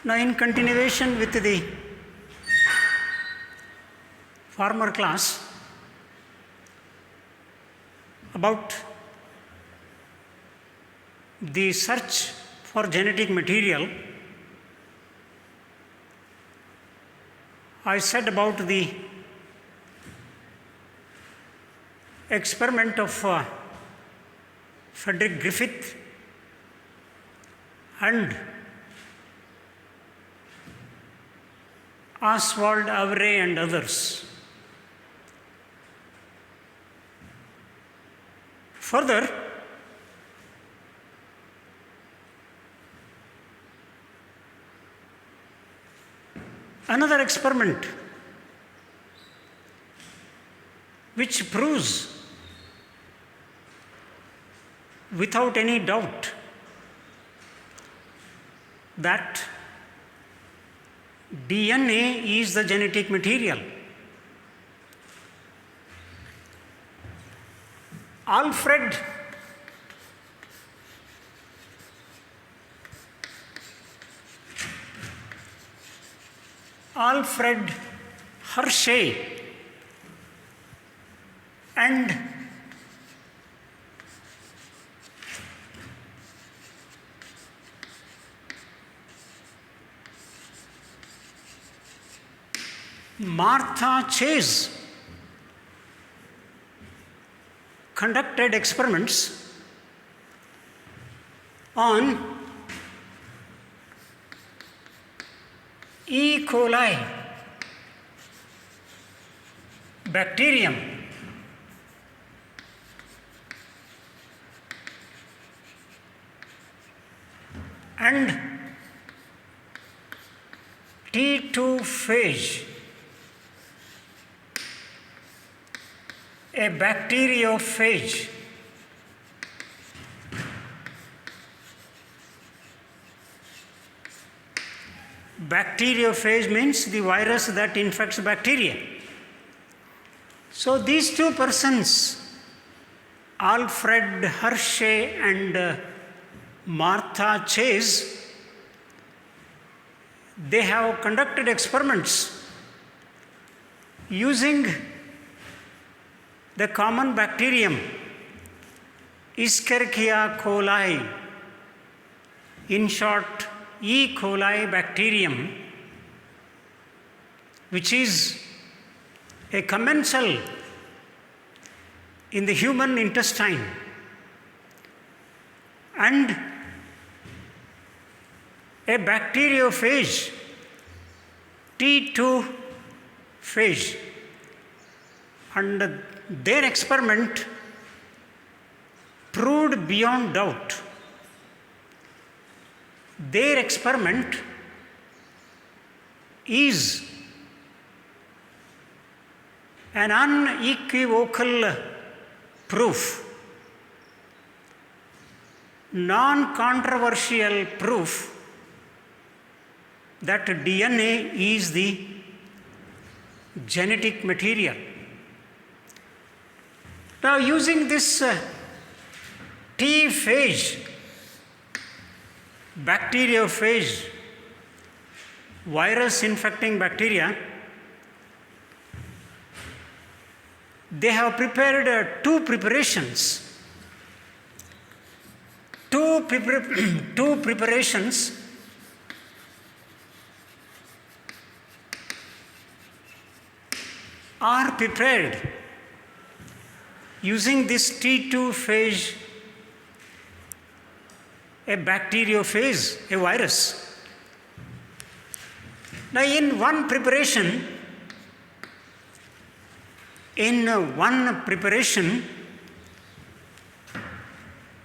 Now, in continuation with the former class about the search for genetic material, I said about the experiment of Frederick Griffith and Oswald Avray and others. Further, another experiment which proves without any doubt that DNA is the genetic material. Alfred Hershey and Martha Chase conducted experiments on E. coli bacterium and T2 phage, a bacteriophage. Bacteriophage means the virus that infects bacteria. So these two persons, Alfred Hershey and Martha Chase, they have conducted experiments using the common bacterium Escherichia coli, in short E. coli bacterium, which is a commensal in the human intestine, and a bacteriophage, T2 phage. And their experiment proved beyond doubt. Their experiment is an unequivocal proof, non-controversial proof that DNA is the genetic material. Now, using this T phage, bacteriophage, virus infecting bacteria, they have prepared two preparations. Two preparations are prepared using this T2 phage, a bacteriophage, a virus. Now, in one preparation,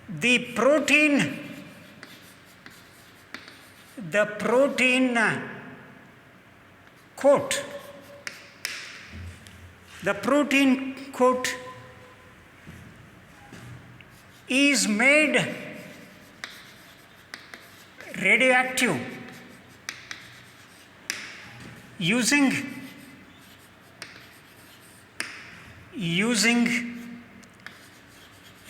the protein coat is made radioactive using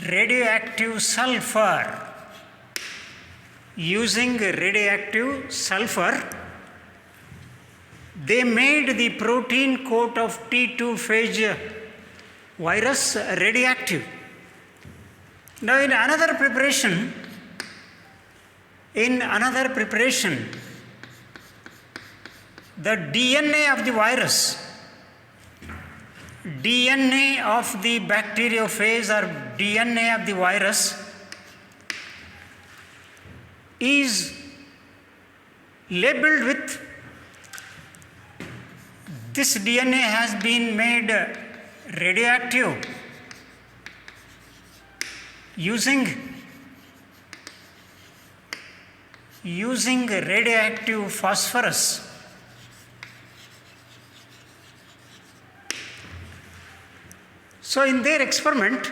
radioactive sulfur. they made the protein coat of T2 phage virus radioactive. Now in another preparation, the DNA of the virus, DNA of the bacteriophage or DNA of the virus is labeled with, this DNA has been made radioactive using radioactive phosphorus. So in their experiment,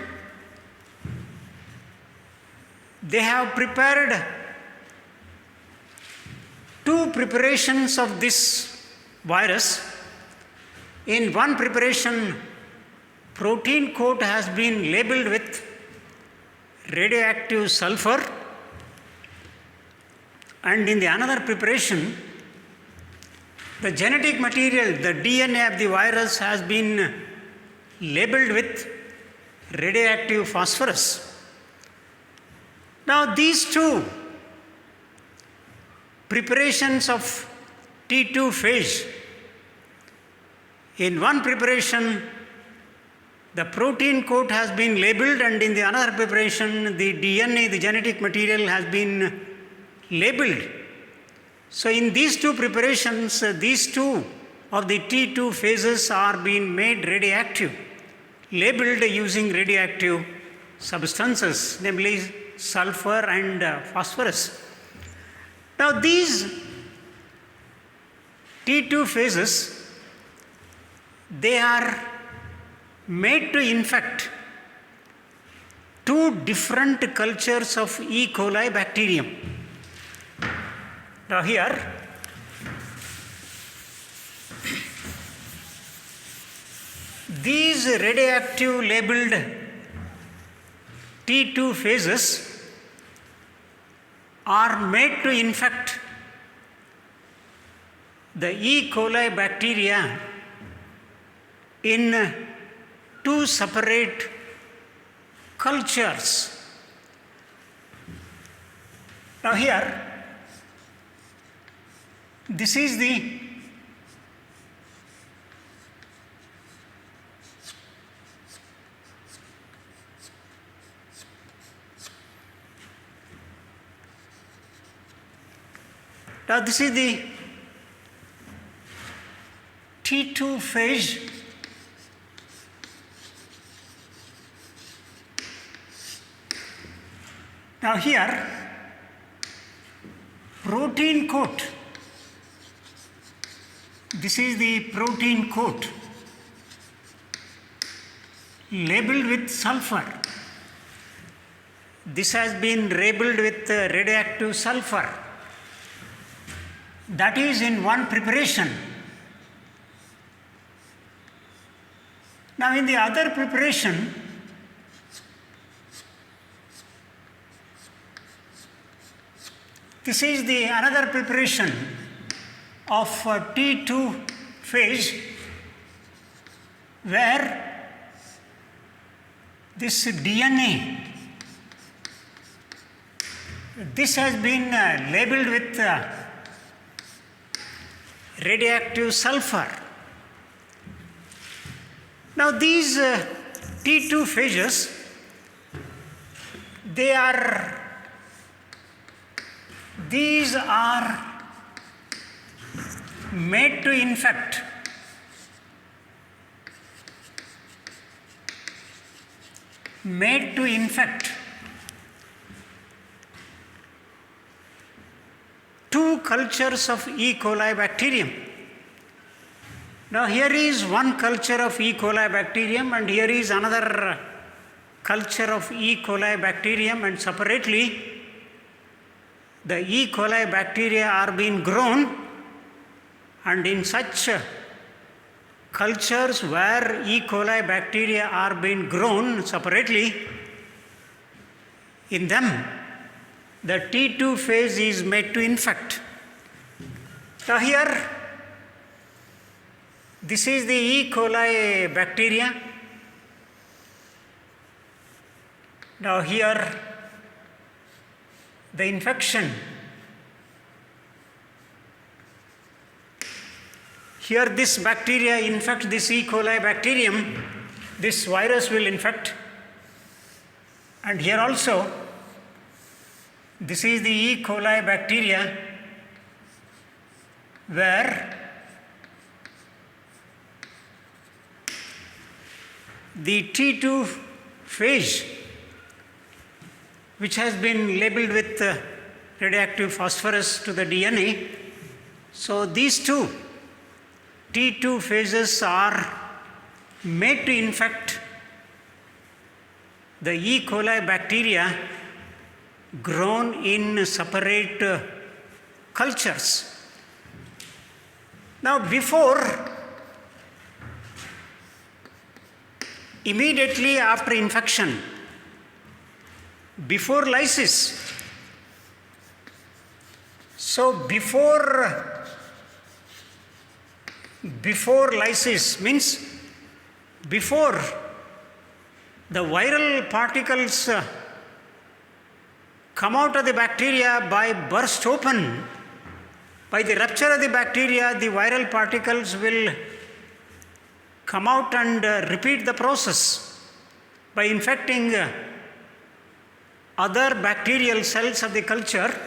they have prepared two preparations of this virus. In one preparation, protein coat has been labeled with radioactive sulfur, and in the another preparation, the genetic material, the DNA of the virus has been labeled with radioactive phosphorus. Now these two preparations of T2 phage, in one preparation the protein coat has been labeled, and in the another preparation the DNA, the genetic material, has been labeled. So in these two preparations, these two of the T2 phases are being made radioactive, labeled using radioactive substances, namely sulfur and phosphorus. Now these T2 phases, they are made to infect two different cultures of E. coli bacterium. Now here, these radioactive labeled T2 phases are made to infect the E. coli bacteria in two separate cultures. Now here, this is the T2 phage. Now here, protein coat, this is the protein coat labeled with sulfur. This has been labeled with radioactive sulfur. That is in one preparation. Now in the other preparation, this is the another preparation of T2 phage, where this DNA, this has been labeled with radioactive sulfur. Now these T2 phages, these are made to infect two cultures of E. coli bacterium. Now here is one culture of E. coli bacterium, and here is another culture of E. coli bacterium, and separately the E. coli bacteria are being grown, and in such cultures where E. coli bacteria are being grown separately, in them the T2 phase is made to infect. Now here, This is the E. coli bacteria. Now here the infection. Here this bacteria infects this E. coli bacterium, this virus will infect. And here also, this is the E. coli bacteria where the T2 phase, which has been labeled with radioactive phosphorus to the DNA. So these two T2 phases are made to infect the E. coli bacteria grown in separate cultures. Now immediately after infection, before lysis, so before lysis means before the viral particles come out of the bacteria by burst open, by the rupture of the bacteria, the viral particles will come out and repeat the process by infecting other bacterial cells of the culture.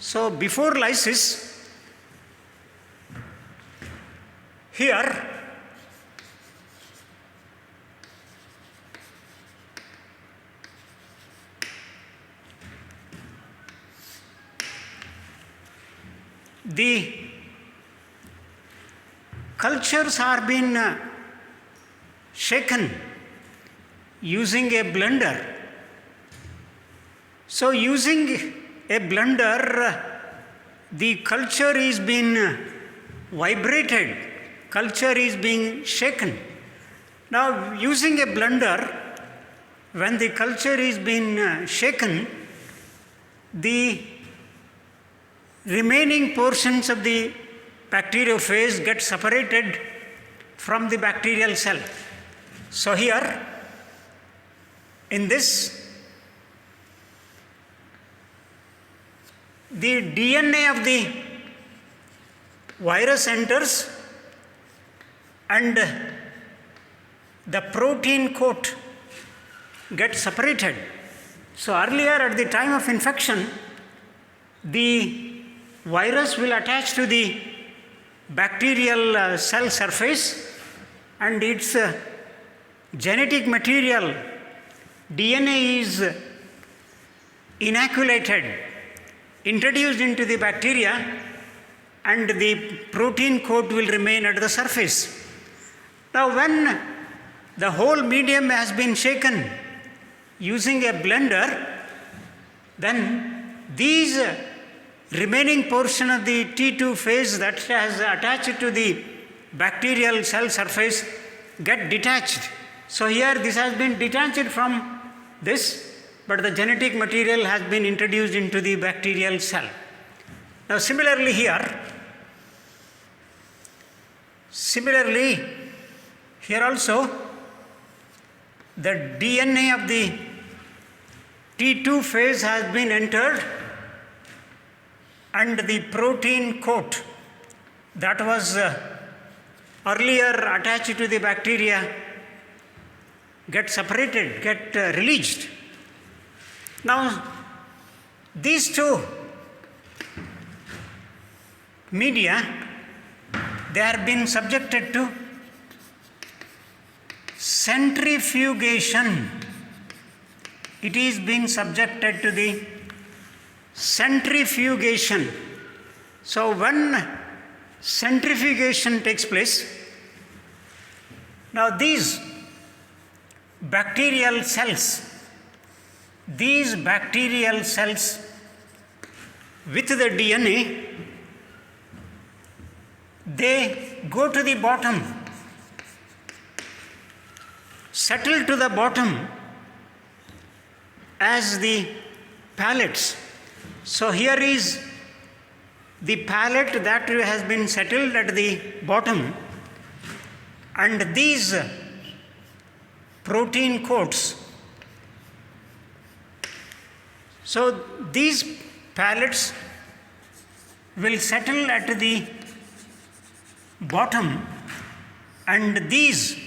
So before lysis, here the cultures are being shaken using a blender. So using a blender, the culture is being vibrated, culture is being shaken. Now using a blender, when the culture is being shaken, the remaining portions of the bacteriophage get separated from the bacterial cell. So here, in this, the DNA of the virus enters and the protein coat gets separated. So earlier at the time of infection, the virus will attach to the bacterial cell surface and its genetic material, DNA, is inoculated, introduced into the bacteria, and the protein coat will remain at the surface. Now when the whole medium has been shaken using a blender, then these remaining portion of the T2 phase that has attached to the bacterial cell surface get detached. So here this has been detached from this, but the genetic material has been introduced into the bacterial cell. Now similarly here also the DNA of the T2 phase has been entered and the protein coat that was earlier attached to the bacteria get separated, get released. Now these two media, they are being subjected to centrifugation. It is being subjected to the centrifugation. So when centrifugation takes place, now these bacterial cells with the DNA, they go to the bottom, settle to the bottom as the pallets. So here is the pallet that has been settled at the bottom, And these protein coats, so these pellets will settle at the bottom, and these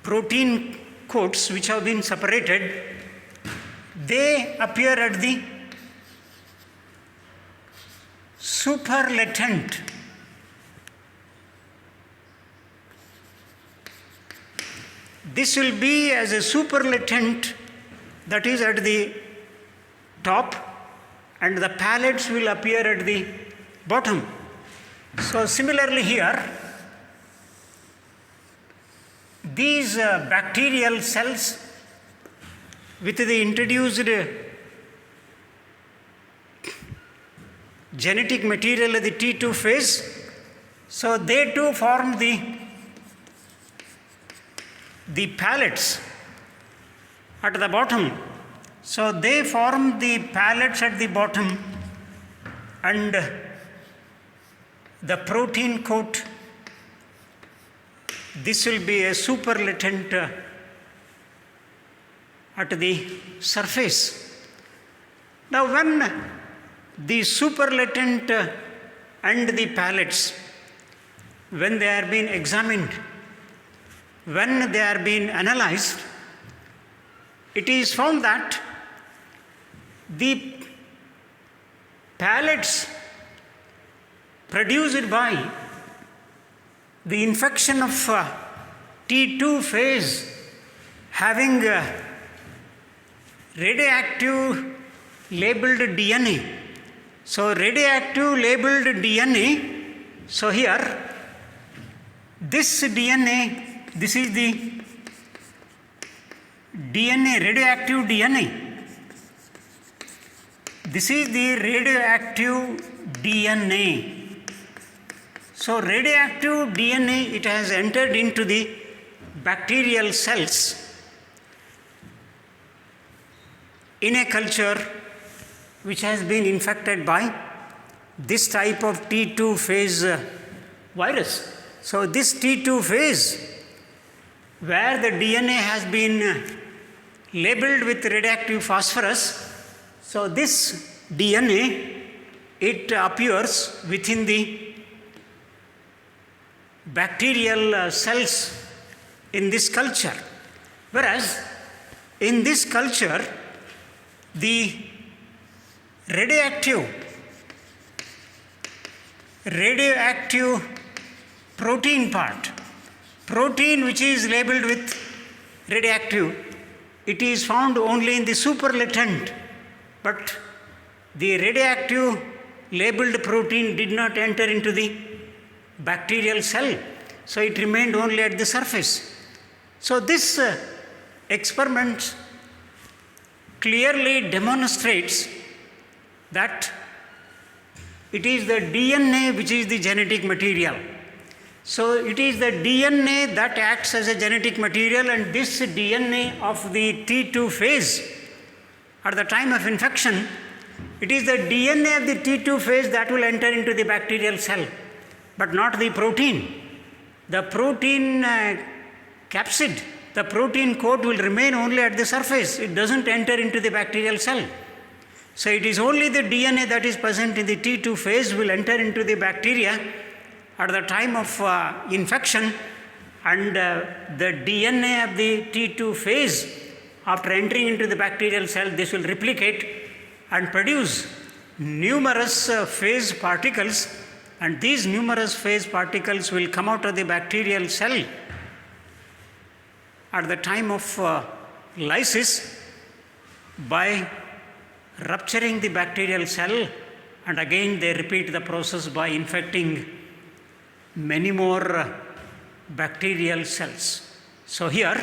protein coats which have been separated, they appear at the superlatent. This will be as a superlatent, that is at the top, and the pellets will appear at the bottom. So similarly here, these bacterial cells with the introduced genetic material at the T2 phase, so they too form the pellets at the bottom. So they form the pellets at the bottom, and the protein coat, this will be a superlatent at the surface. Now when the superlatent and the pellets, when they are being examined, when they are being analyzed, it is found that the pellets produced by the infection of T2 phase having radioactive labeled DNA. So radioactive labeled DNA, so here this DNA, this is the DNA, radioactive DNA. This is the radioactive DNA. So radioactive DNA, it has entered into the bacterial cells in a culture which has been infected by this type of T2 phase virus. So this T2 phase, where the DNA has been labeled with radioactive phosphorus, so this DNA, it appears within the bacterial cells in this culture. Whereas in this culture, the radioactive protein part, protein which is labeled with radioactive, it is found only in the superlatent, but the radioactive labeled protein did not enter into the bacterial cell, so it remained only at the surface. So this experiment clearly demonstrates that it is the DNA which is the genetic material. So it is the DNA that acts as a genetic material, and this DNA of the T2 phase at the time of infection, it is the DNA of the T2 phase that will enter into the bacterial cell, but not the protein. The protein capsid, the protein coat will remain only at the surface. It doesn't enter into the bacterial cell. So it is only the DNA that is present in the T2 phase will enter into the bacteria at the time of infection, and the DNA of the T2 phase, after entering into the bacterial cell, this will replicate and produce numerous phase particles, and these numerous phase particles will come out of the bacterial cell at the time of lysis by rupturing the bacterial cell, and again they repeat the process by infecting many more bacterial cells. So here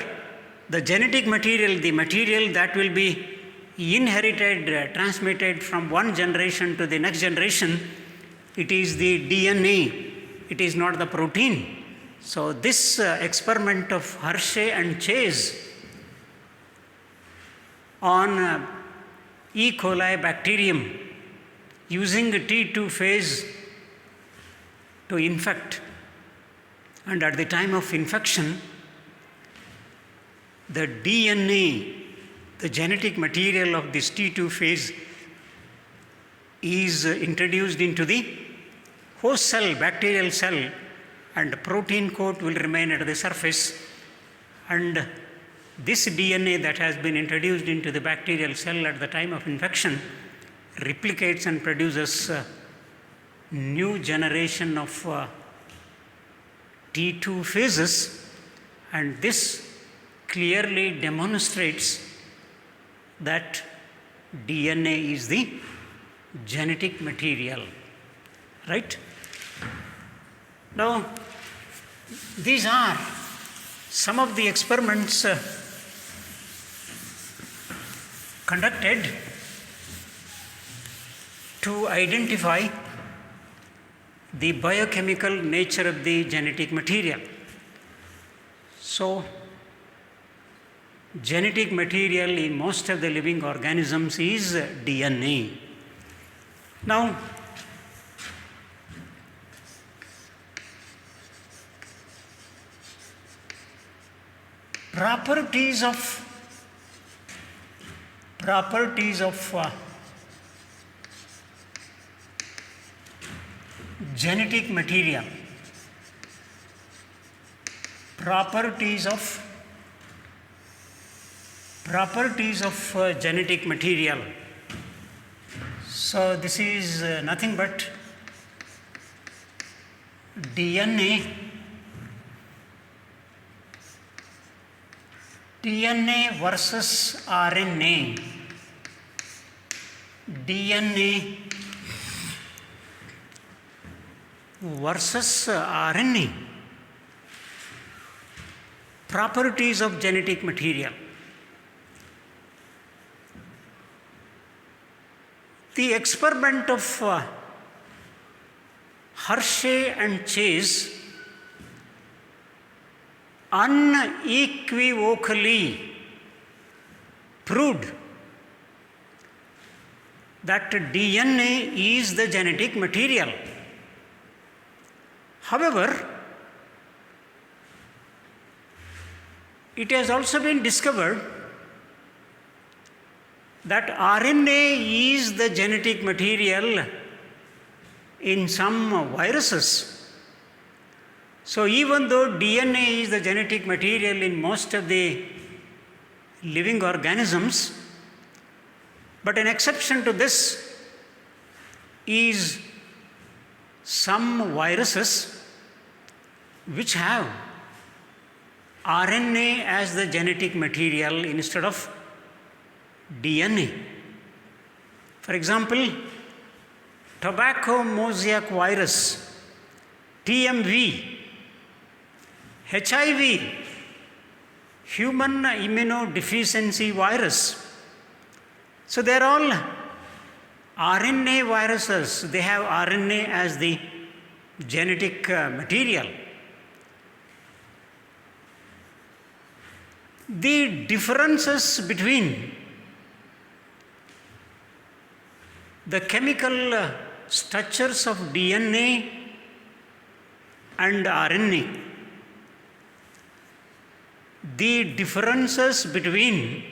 the genetic material, the material that will be inherited, transmitted from one generation to the next generation, it is the DNA, it is not the protein. So this experiment of Hershey and Chase on E. coli bacterium using the T2 phase to infect And at the time of infection, the DNA, the genetic material of this T2 phase, is introduced into the host cell, bacterial cell, and the protein coat will remain at the surface. And this DNA that has been introduced into the bacterial cell at the time of infection replicates and produces a new generation of T2 phases, and this clearly demonstrates that DNA is the genetic material, right? Now, these are some of the experiments conducted to identify the biochemical nature of the genetic material. So, genetic material in most of the living organisms is DNA. Now, properties of genetic material. Properties of genetic material. So this is nothing but DNA versus RNA. DNA versus RNA. Properties of genetic material. The experiment of Hershey and Chase unequivocally proved that DNA is the genetic material. However, it has also been discovered that RNA is the genetic material in some viruses. So even though DNA is the genetic material in most of the living organisms, but an exception to this is some viruses which have RNA as the genetic material instead of DNA. For example, tobacco mosaic virus, TMV, HIV, human immunodeficiency virus. So they are all RNA viruses. They have RNA as the genetic material. The differences between the chemical structures of DNA and RNA, the differences between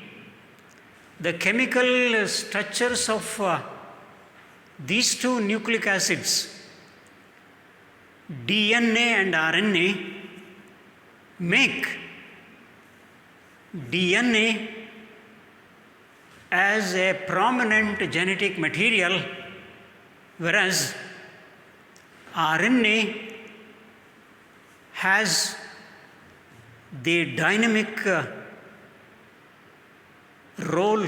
the chemical structures of these two nucleic acids, DNA and RNA, make DNA as a prominent genetic material, whereas RNA has the dynamic role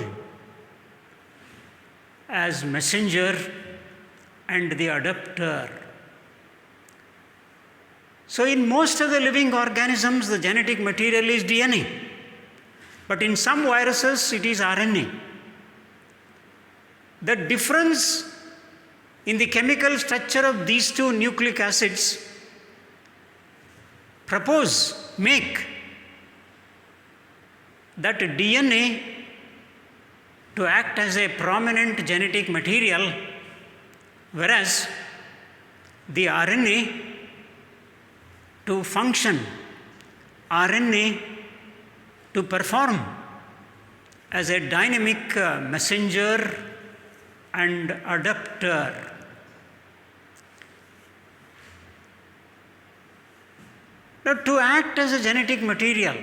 as messenger and the adapter. So in most of the living organisms, the genetic material is DNA, but in some viruses it is RNA. The difference in the chemical structure of these two nucleic acids make that DNA to act as a prominent genetic material, whereas the RNA to function, RNA to perform as a dynamic messenger and adapter. Now, to act as a genetic material,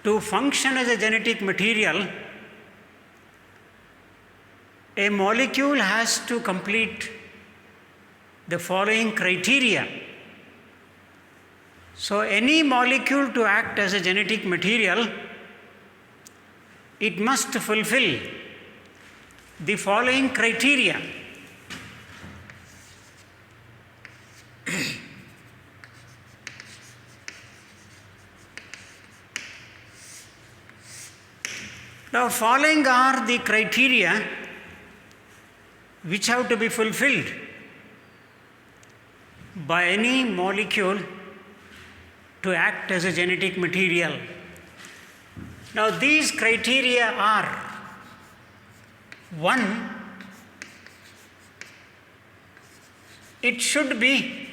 to function as a genetic material, a molecule has to complete the following criteria. So, any molecule to act as a genetic material, it must fulfill the following criteria. Now, following are the criteria which have to be fulfilled by any molecule to act as a genetic material. Now, these criteria are: 1, it should be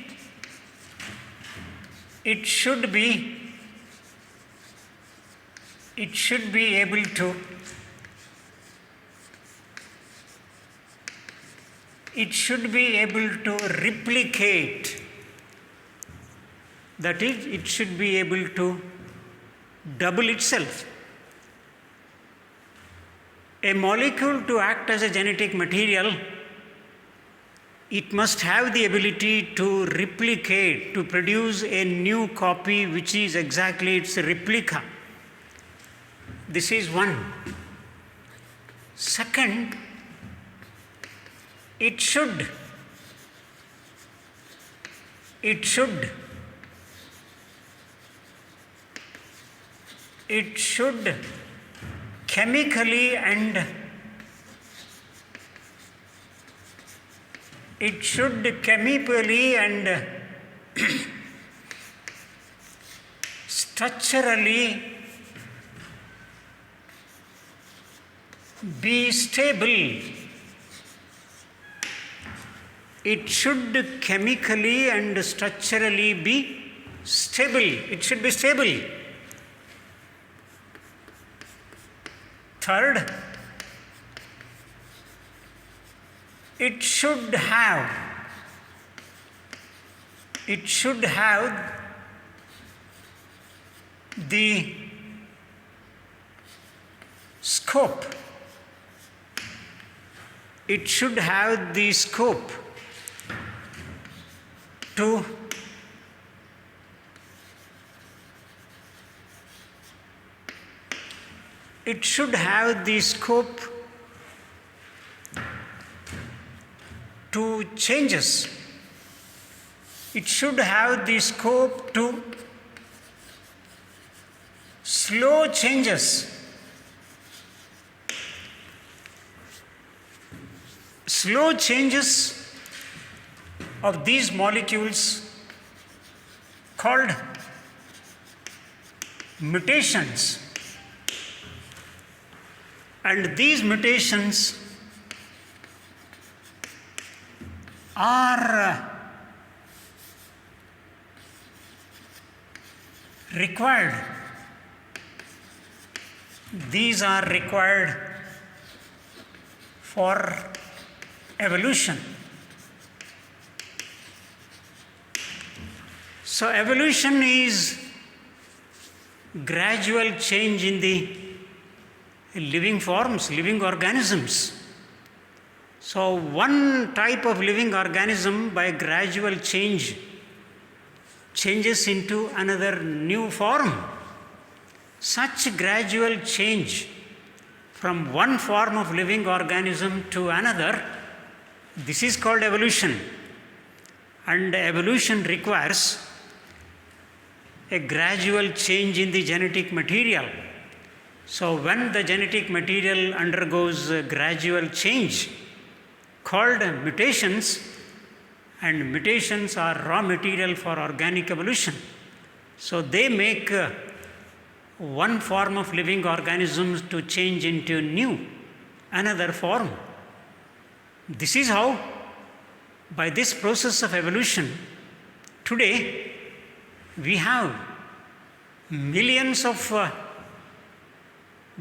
able to replicate. That is, it should be able to double itself. A molecule to act as a genetic material, it must have the ability to replicate, to produce a new copy which is exactly its replica. This is one. Second, it should chemically and structurally be stable. It should chemically and structurally be stable. It should be stable. Third, it should have the scope. It should have the scope to changes. It should have the scope to slow changes. Slow changes of these molecules called mutations. And these mutations are required. These are required for evolution. So, evolution is gradual change in the living forms, living organisms. So, one type of living organism by gradual change changes into another new form. Such gradual change from one form of living organism to another, this is called evolution. And evolution requires a gradual change in the genetic material. So, when the genetic material undergoes a gradual change called mutations, and mutations are raw material for organic evolution. So, they make one form of living organisms to change into another form. This is how, by this process of evolution, Today, we have millions of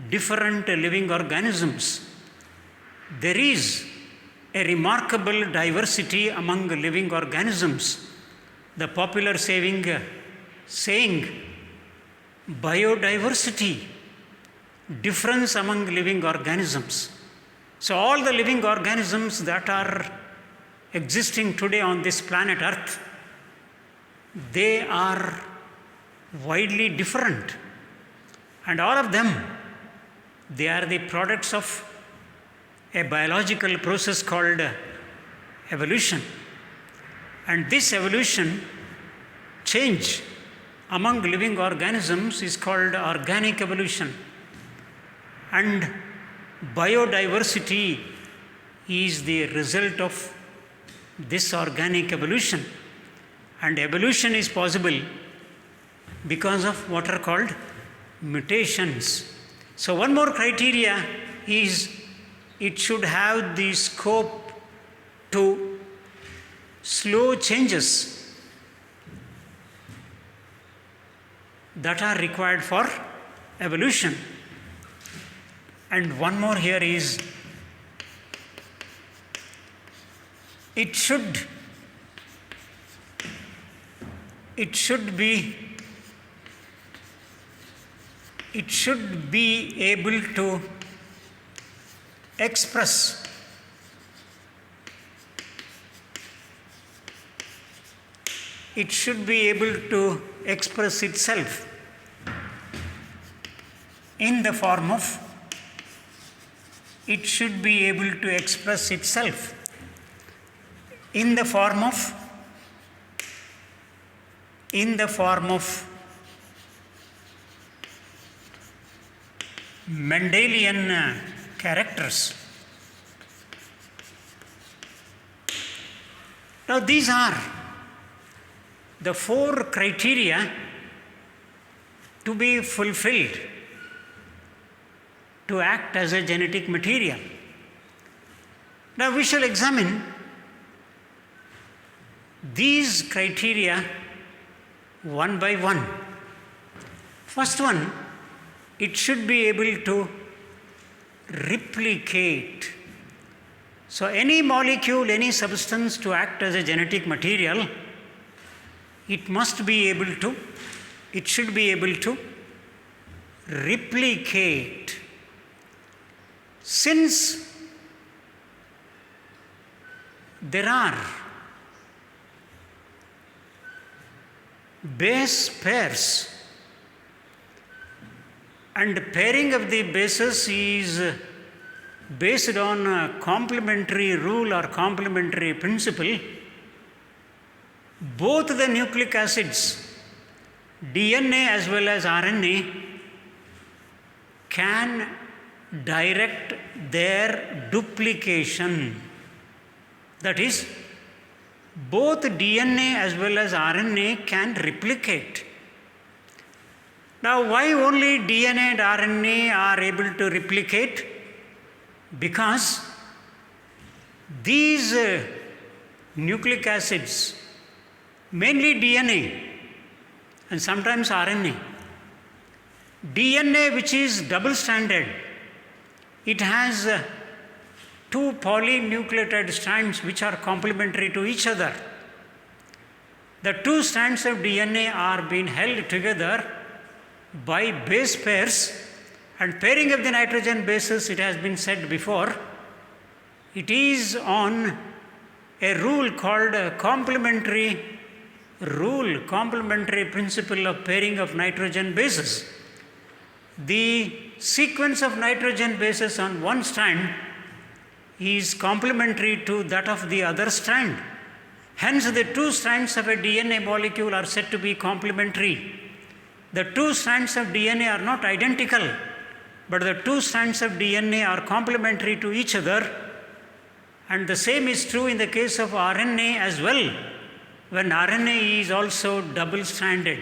different living organisms. There is a remarkable diversity among living organisms. The popular saying, biodiversity, difference among living organisms. So all the living organisms that are existing today on this planet Earth, they are widely different. And all of them, they are the products of a biological process called evolution. And this evolution, change among living organisms, is called organic evolution. And biodiversity is the result of this organic evolution. And evolution is possible because of what are called mutations. So one more criteria is it should have the scope to slow changes that are required for evolution. And one more here is it should be able to express itself in the form of Mendelian characters. Now these are the 4 criteria to be fulfilled to act as a genetic material. Now we shall examine these criteria one by one. First one, it should be able to replicate. So any molecule, any substance to act as a genetic material, it should be able to replicate. Since there are base pairs, and pairing of the bases is based on a complementary rule or complementary principle, both the nucleic acids, DNA as well as RNA, can direct their duplication. That is, both DNA as well as RNA can replicate. Now, why only DNA and RNA are able to replicate? Because these nucleic acids, mainly DNA and sometimes RNA, DNA, which is double-stranded, it has 2 polynucleotide strands which are complementary to each other. The 2 strands of DNA are being held together by base pairs, and pairing of the nitrogen bases, it has been said before, it is on a rule called a complementary principle of pairing of nitrogen bases. The sequence of nitrogen bases on one strand is complementary to that of the other strand. Hence, the 2 strands of a DNA molecule are said to be complementary. The 2 strands of DNA are not identical, but the 2 strands of DNA are complementary to each other, and the same is true in the case of RNA as well, when RNA is also double-stranded.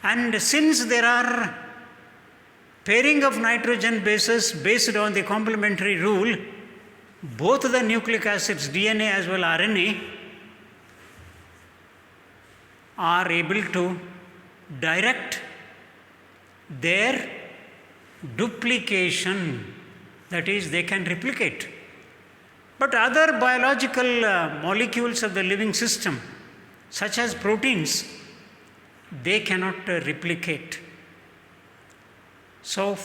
And since there are pairing of nitrogen bases based on the complementary rule, both the nucleic acids, DNA as well as RNA, are able to direct their duplication, that is, they can replicate. But other biological molecules of the living system, such as proteins, they cannot replicate. So,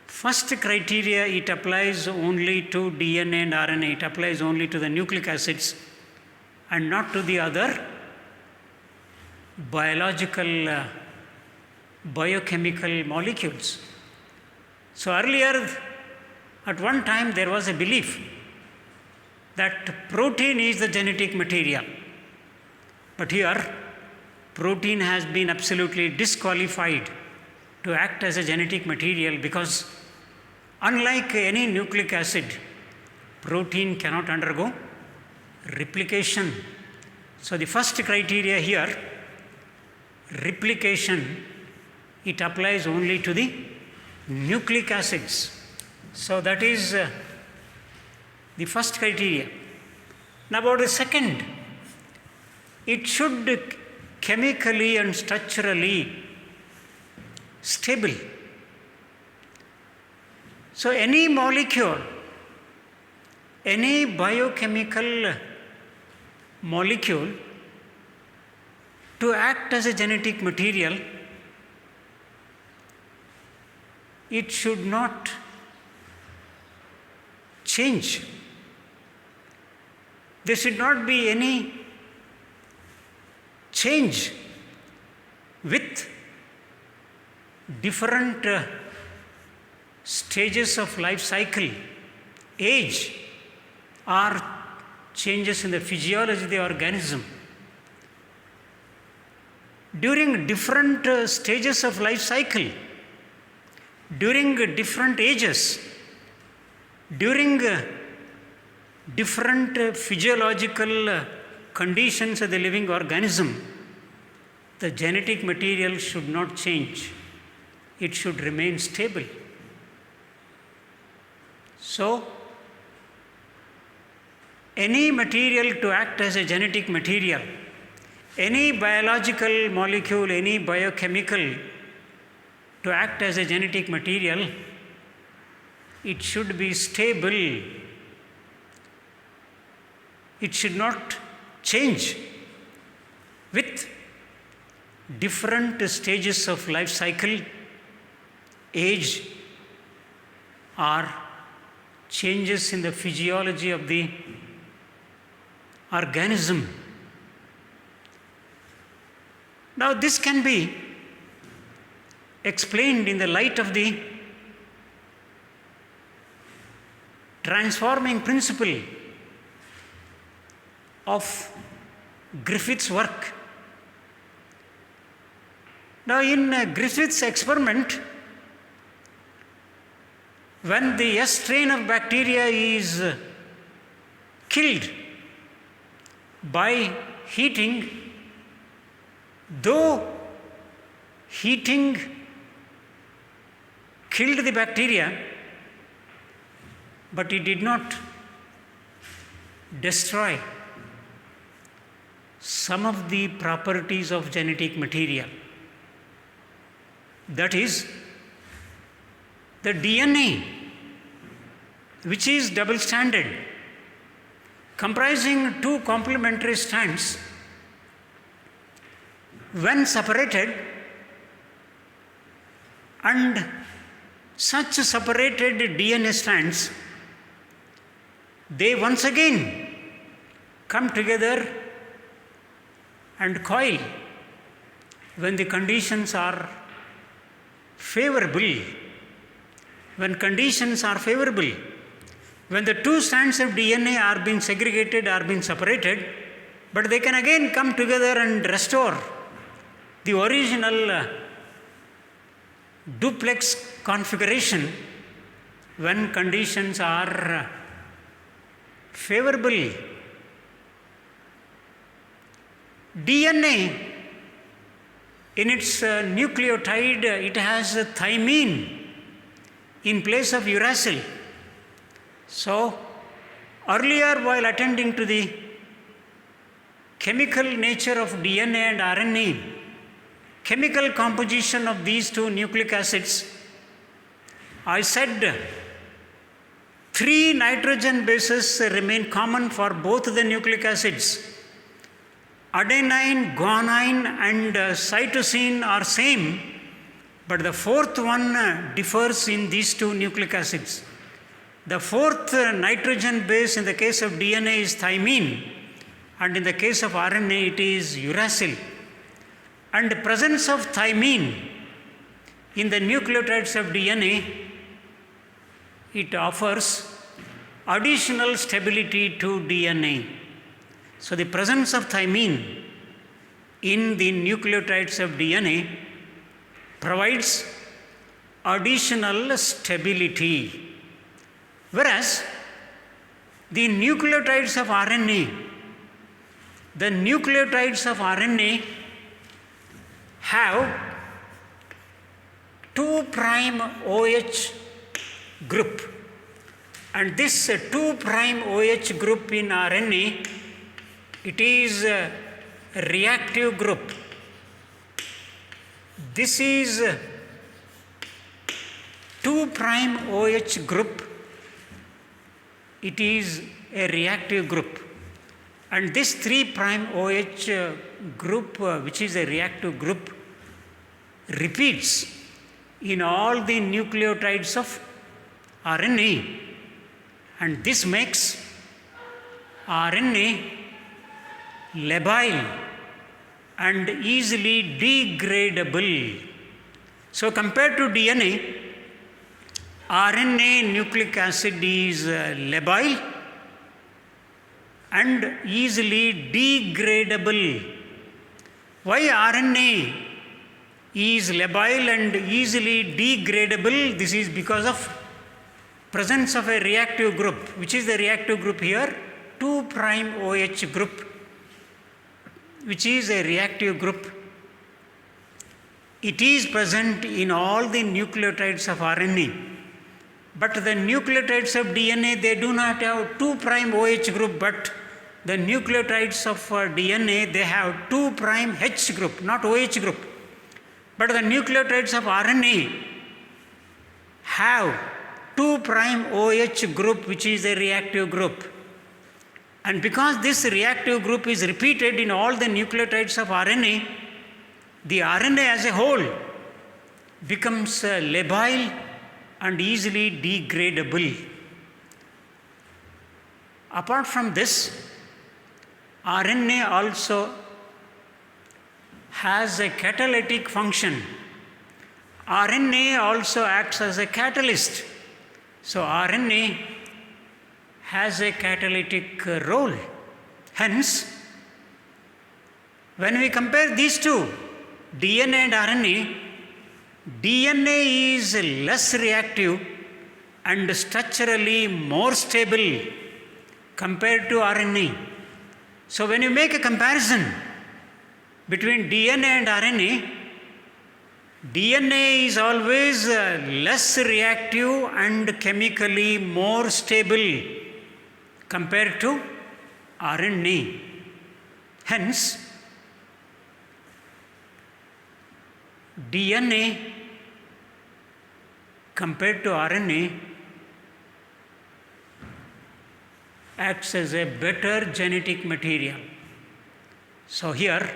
first criteria, it applies only to DNA and RNA, it applies only to the nucleic acids and not to the other biological, biochemical molecules. So, earlier, at one time, there was a belief that protein is the genetic material. But here, protein has been absolutely disqualified to act as a genetic material because, unlike any nucleic acid, protein cannot undergo replication. So, the first criteria here, replication, it applies only to the nucleic acids. So, that is the first criteria. Now, about the second, it should chemically and structurally stable. So, any molecule, any biochemical molecule, to act as a genetic material, it should not change. There should not be any change with different stages of life cycle, age, or changes in the physiology of the organism. During different stages of life cycle, during different ages, during different physiological conditions of the living organism, the genetic material should not change. It should remain stable. So, any material to act as a genetic material, any biological molecule, any biochemical to act as a genetic material, it should be stable. It should not change with different stages of life cycle, age, or changes in the physiology of the organism. Now, this can be explained in the light of the transforming principle of Griffith's work. Now, in Griffith's experiment, when the S strain of bacteria is killed by heating, though heating killed the bacteria, but it did not destroy some of the properties of genetic material. That is, the DNA, which is double stranded, comprising two complementary strands, when separated, and such separated DNA strands, they once again come together and coil when the conditions are favorable. When conditions are favorable, when the two strands of DNA are being segregated, are being separated, but they can again come together and restore the original duplex configuration when conditions are favorable. DNA, in its nucleotide, it has thymine in place of uracil. So, earlier while attending to the chemical nature of DNA and RNA, chemical composition of these two nucleic acids, I said 3 nitrogen bases remain common for both the nucleic acids. Adenine, guanine and cytosine are same, but the fourth one differs in these two nucleic acids. The fourth nitrogen base in the case of DNA is thymine, and in the case of RNA it is uracil. And the presence of thymine in the nucleotides of DNA, it offers additional stability to DNA. So the presence of thymine in the nucleotides of DNA provides additional stability. Whereas the nucleotides of RNA, have 2' OH group, and this 2' OH group in RNA, it is a reactive group. This is 2' OH group, it is a reactive group, and this 3' OH group, which is a reactive group, repeats in all the nucleotides of RNA, and this makes RNA labile and easily degradable. So compared to DNA, RNA nucleic acid is labile and easily degradable. Why RNA is labile and easily degradable? This is because of presence of a reactive group. Which is the reactive group here? 2' OH group, which is a reactive group. It is present in all the nucleotides of RNA. But the nucleotides of DNA, they do not have 2' OH group, but the nucleotides of DNA, they have 2' H group, not OH group. But the nucleotides of RNA have 2' OH group, which is a reactive group. And because this reactive group is repeated in all the nucleotides of RNA, the RNA as a whole becomes labile and easily degradable. Apart from this, RNA also has a catalytic function. RNA also acts as a catalyst. So RNA has a catalytic role. Hence, when we compare these two, DNA and RNA, DNA is less reactive and structurally more stable compared to RNA. So when you make a comparison between DNA and RNA, DNA is always less reactive and chemically more stable compared to RNA. Hence, DNA compared to RNA acts as a better genetic material. So here,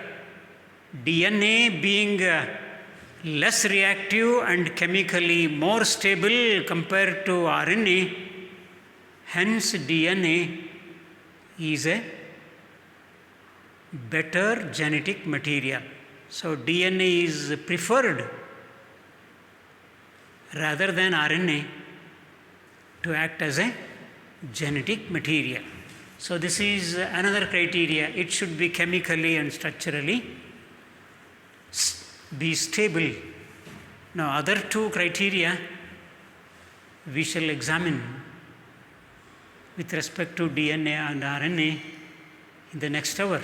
DNA being less reactive and chemically more stable compared to RNA, hence DNA is a better genetic material. So DNA is preferred rather than RNA to act as a genetic material. So this is another criteria. It should be chemically and structurally be stable. Now other two criteria we shall examine with respect to DNA and RNA in the next hour.